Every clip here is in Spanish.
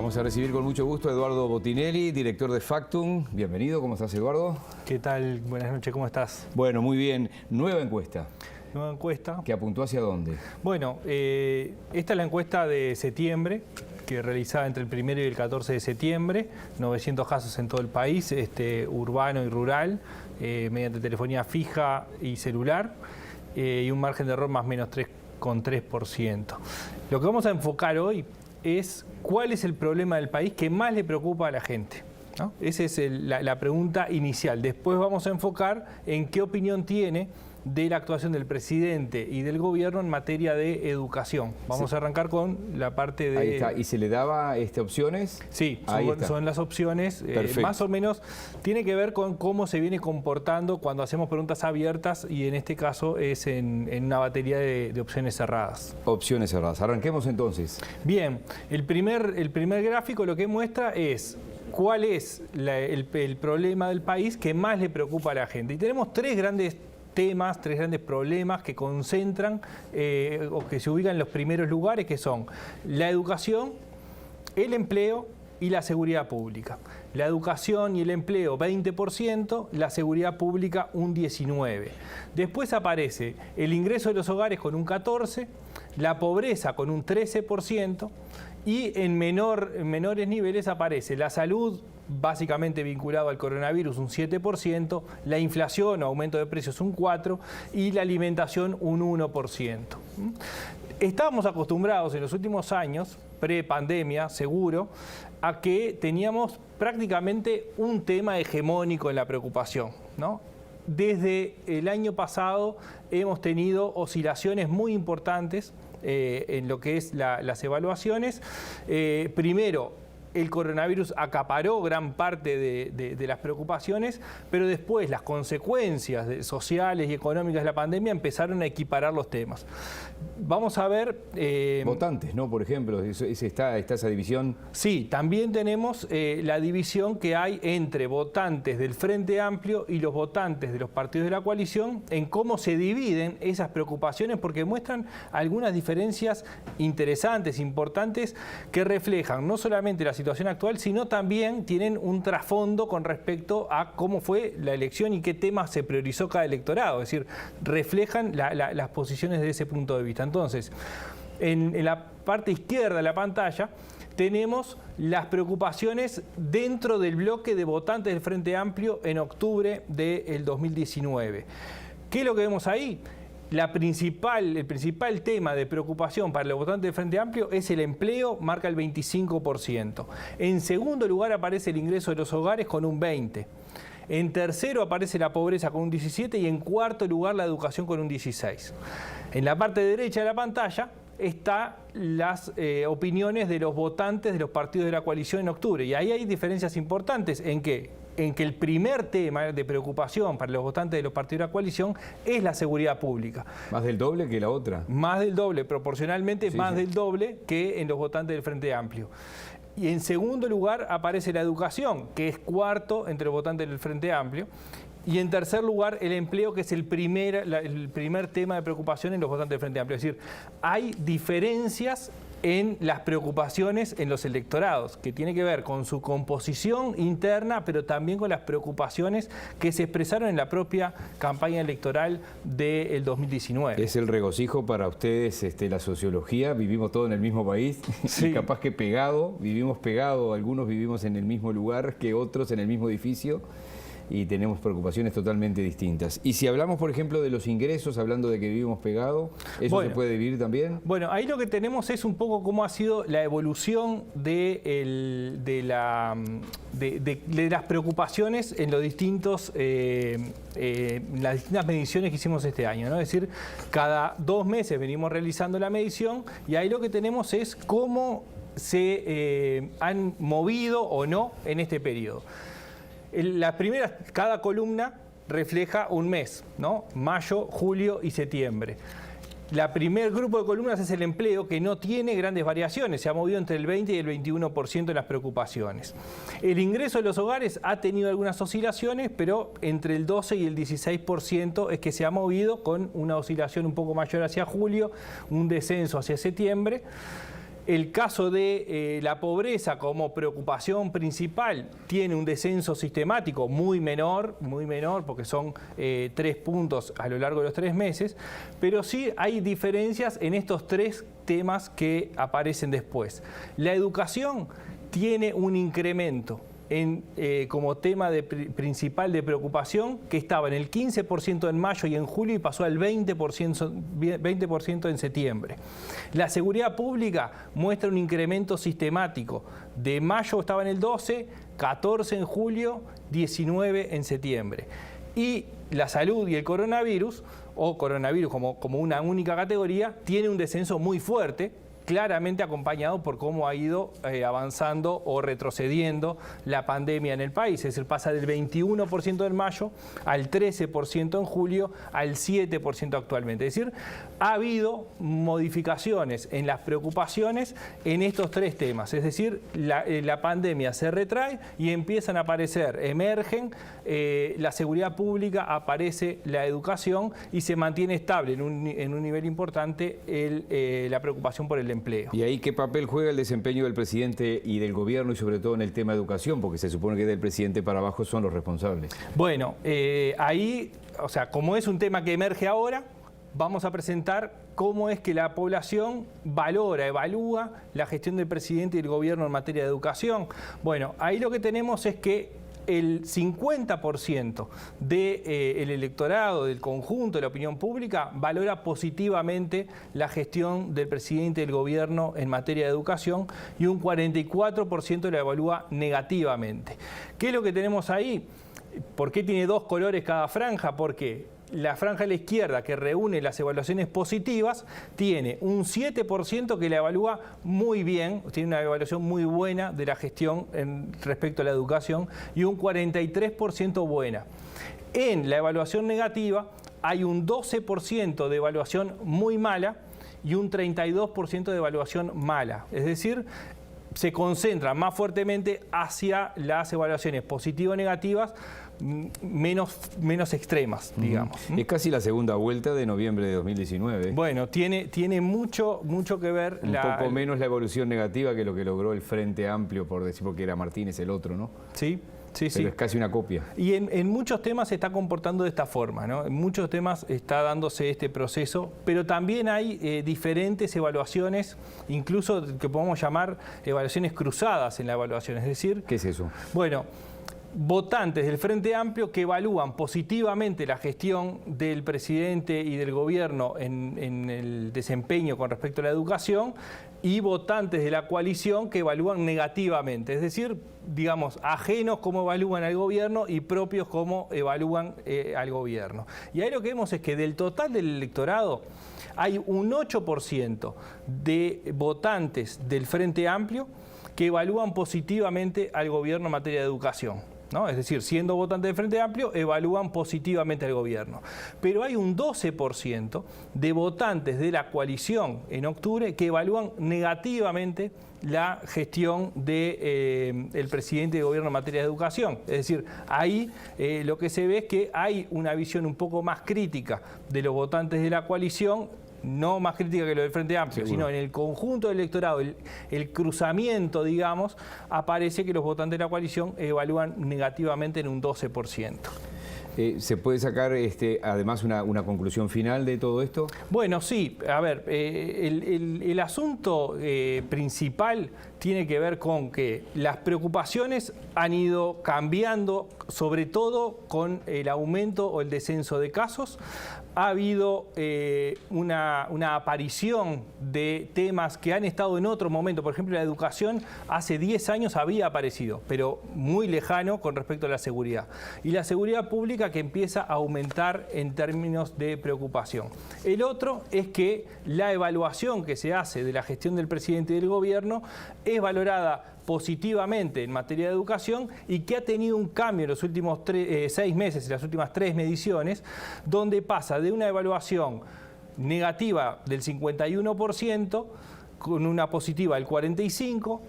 Vamos a recibir con mucho gusto a Eduardo Botinelli, director de Factum. Bienvenido, ¿cómo estás, Eduardo? ¿Qué tal? Buenas noches, ¿cómo estás? Bueno, muy bien. Nueva encuesta. Nueva encuesta. ¿Que apuntó hacia dónde? Bueno, esta es la encuesta de septiembre, que realizada entre el 1 y el 14 de septiembre, 900 casos en todo el país, urbano y rural, mediante telefonía fija y celular, y un margen de error más o menos 3,3%. Lo que vamos a enfocar hoy es cuál es el problema del país que más le preocupa a la gente, ¿no? Esa es la pregunta inicial. Después vamos a enfocar en qué opinión tiene de la actuación del presidente y del gobierno en materia de educación. Vamos a arrancar con la parte de... Ahí está. ¿Y se le daba opciones? Sí, son las opciones. Más o menos tiene que ver con cómo se viene comportando cuando hacemos preguntas abiertas, y en este caso es en una batería de opciones cerradas. Opciones cerradas. Arranquemos entonces. Bien, el primer gráfico lo que muestra es cuál es el problema del país que más le preocupa a la gente. Y tenemos tres grandes temas, tres grandes problemas que concentran o que se ubican en los primeros lugares, que son la educación, el empleo y la seguridad pública. La educación y el empleo 20%, la seguridad pública un 19%. Después aparece el ingreso de los hogares con un 14%, la pobreza con un 13%, y en menores niveles aparece la salud, básicamente vinculado al coronavirus, un 7%, la inflación o aumento de precios un 4% y la alimentación un 1%. Estábamos acostumbrados en los últimos años, pre-pandemia seguro, a que teníamos prácticamente un tema hegemónico en la preocupación, ¿no? Desde el año pasado hemos tenido oscilaciones muy importantes en lo que es las evaluaciones. Primero, el coronavirus acaparó gran parte de las preocupaciones, pero después las consecuencias sociales y económicas de la pandemia empezaron a equiparar los temas. Vamos a ver... votantes, ¿no? Por ejemplo, está esa división. Sí, también tenemos la división que hay entre votantes del Frente Amplio y los votantes de los partidos de la coalición, en cómo se dividen esas preocupaciones, porque muestran algunas diferencias interesantes, importantes, que reflejan no solamente la situación actual, sino también tienen un trasfondo con respecto a cómo fue la elección y qué temas se priorizó cada electorado. Es decir, reflejan las posiciones desde ese punto de vista. Entonces, en la parte izquierda de la pantalla tenemos las preocupaciones dentro del bloque de votantes del Frente Amplio en octubre del 2019. ¿Qué es lo que vemos ahí? El principal tema de preocupación para los votantes del Frente Amplio es el empleo, marca el 25%. En segundo lugar aparece el ingreso de los hogares con un 20%. En tercero aparece la pobreza con un 17% y en cuarto lugar la educación con un 16%. En la parte derecha de la pantalla están las opiniones de los votantes de los partidos de la coalición en octubre. Y ahí hay diferencias importantes en que el primer tema de preocupación para los votantes de los partidos de la coalición es la seguridad pública. ¿Más del doble que la otra? Más del doble, proporcionalmente sí, más del doble que en los votantes del Frente Amplio. Y en segundo lugar aparece la educación, que es cuarto entre los votantes del Frente Amplio. Y en tercer lugar, el empleo, que es el primer tema de preocupación en los votantes del Frente Amplio. Es decir, hay diferencias en las preocupaciones en los electorados, que tiene que ver con su composición interna, pero también con las preocupaciones que se expresaron en la propia campaña electoral del 2019. Es el regocijo para ustedes la sociología, vivimos todos en el mismo país, sí. Y capaz que vivimos pegados, algunos vivimos en el mismo lugar que otros en el mismo edificio, y tenemos preocupaciones totalmente distintas. Y si hablamos, por ejemplo, de los ingresos, hablando de que vivimos pegados, ¿eso se puede dividir también? Bueno, ahí lo que tenemos es un poco cómo ha sido la evolución de las preocupaciones en los distintos, las distintas mediciones que hicimos este año, ¿no? Es decir, cada 2 meses venimos realizando la medición, y ahí lo que tenemos es cómo se han movido o no en este periodo. Cada columna refleja un mes, ¿no? Mayo, julio y septiembre. El primer grupo de columnas es el empleo, que no tiene grandes variaciones, se ha movido entre el 20 y el 21% en las preocupaciones. El ingreso de los hogares ha tenido algunas oscilaciones, pero entre el 12 y el 16% es que se ha movido, con una oscilación un poco mayor hacia julio, un descenso hacia septiembre. El caso de la pobreza como preocupación principal tiene un descenso sistemático muy menor, porque son 3 puntos a lo largo de los 3 meses, pero sí hay diferencias en estos 3 temas que aparecen después. La educación tiene un incremento como tema principal de preocupación, que estaba en el 15% en mayo y en julio y pasó al 20% en septiembre. La seguridad pública muestra un incremento sistemático. De mayo estaba en el 12, 14 en julio, 19 en septiembre. Y la salud y el coronavirus, o coronavirus como una única categoría, tiene un descenso muy fuerte, claramente acompañado por cómo ha ido avanzando o retrocediendo la pandemia en el país. Es decir, pasa del 21% en mayo al 13% en julio, al 7% actualmente. Es decir, ha habido modificaciones en las preocupaciones en estos 3 temas. Es decir, la pandemia se retrae y empiezan a aparecer, emergen la seguridad pública, aparece la educación y se mantiene estable en un nivel importante la preocupación por el empleo. ¿Y ahí qué papel juega el desempeño del presidente y del gobierno y sobre todo en el tema de educación? Porque se supone que del presidente para abajo son los responsables. Bueno, ahí, o sea, como es un tema que emerge ahora, vamos a presentar cómo es que la población evalúa la gestión del presidente y del gobierno en materia de educación. Bueno, ahí lo que tenemos es que el 50% del electorado, del conjunto de la opinión pública, valora positivamente la gestión del presidente y del gobierno en materia de educación y un 44% la evalúa negativamente. ¿Qué es lo que tenemos ahí? ¿Por qué tiene 2 colores cada franja? Porque la franja de la izquierda, que reúne las evaluaciones positivas, tiene un 7% que la evalúa muy bien, tiene una evaluación muy buena de la gestión respecto a la educación, y un 43% buena. En la evaluación negativa hay un 12% de evaluación muy mala y un 32% de evaluación mala. Es decir, se concentra más fuertemente hacia las evaluaciones positivas o negativas, menos extremas, digamos. Es casi la segunda vuelta de noviembre de 2019. Bueno, tiene mucho que ver. Un poco menos la evolución negativa que lo que logró el Frente Amplio, por decir, porque era Martínez el otro, ¿no? Sí. Sí, pero es casi una copia. Y en muchos temas se está comportando de esta forma, ¿no? En muchos temas está dándose este proceso, pero también hay diferentes evaluaciones, incluso que podemos llamar evaluaciones cruzadas en la evaluación. Es decir, ¿qué es eso? Bueno, votantes del Frente Amplio que evalúan positivamente la gestión del presidente y del gobierno en el desempeño con respecto a la educación, y votantes de la coalición que evalúan negativamente, es decir, digamos, ajenos cómo evalúan al gobierno y propios cómo evalúan al gobierno. Y ahí lo que vemos es que del total del electorado hay un 8% de votantes del Frente Amplio que evalúan positivamente al gobierno en materia de educación, ¿no? Es decir, siendo votantes del Frente Amplio, evalúan positivamente al gobierno. Pero hay un 12% de votantes de la coalición en octubre que evalúan negativamente la gestión del presidente de gobierno en materia de educación. Es decir, ahí lo que se ve es que hay una visión un poco más crítica de los votantes de la coalición, no más crítica que lo del Frente Amplio, sino en el conjunto del electorado, el cruzamiento, digamos, aparece que los votantes de la coalición evalúan negativamente en un 12%. ¿Se puede sacar además una conclusión final de todo esto? Bueno, sí. A ver, el asunto principal tiene que ver con que las preocupaciones han ido cambiando, sobre todo con el aumento o el descenso de casos. Ha habido una aparición de temas que han estado en otro momento. Por ejemplo, la educación hace 10 años había aparecido, pero muy lejano con respecto a la seguridad. Y la seguridad pública que empieza a aumentar en términos de preocupación. El otro es que la evaluación que se hace de la gestión del presidente y del gobierno es valorada positivamente en materia de educación y que ha tenido un cambio en los últimos 6 meses, en las últimas 3 mediciones, donde pasa de una evaluación negativa del 51% con una positiva del 45%,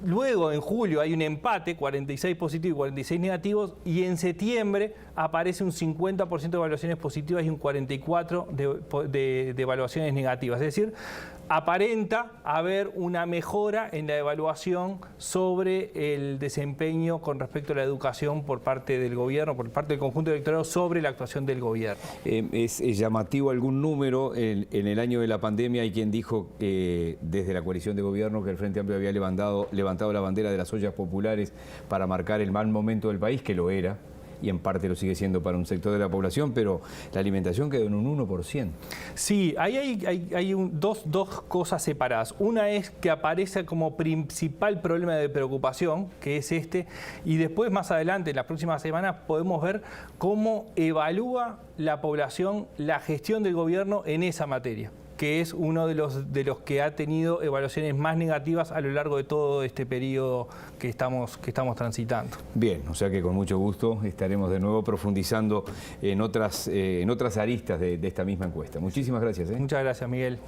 luego en julio hay un empate, 46 positivos y 46 negativos, y en septiembre aparece un 50% de evaluaciones positivas y un 44% de evaluaciones negativas. Es decir, aparenta haber una mejora en la evaluación sobre el desempeño con respecto a la educación por parte del gobierno, por parte del conjunto electoral sobre la actuación del gobierno. ¿Es llamativo algún número? En el año de la pandemia hay quien dijo desde la coalición de gobierno que el Frente Amplio había levantado la bandera de las ollas populares para marcar el mal momento del país, que lo era, y en parte lo sigue siendo para un sector de la población, pero la alimentación quedó en un 1%. Sí, ahí hay dos cosas separadas. Una es que aparece como principal problema de preocupación, que es este, y después más adelante, en las próximas semanas, podemos ver cómo evalúa la población la gestión del gobierno en esa materia, que es uno de los que ha tenido evaluaciones más negativas a lo largo de todo este periodo que estamos transitando. Bien, o sea que con mucho gusto estaremos de nuevo profundizando en otras aristas de esta misma encuesta. Muchísimas gracias. Muchas gracias, Miguel.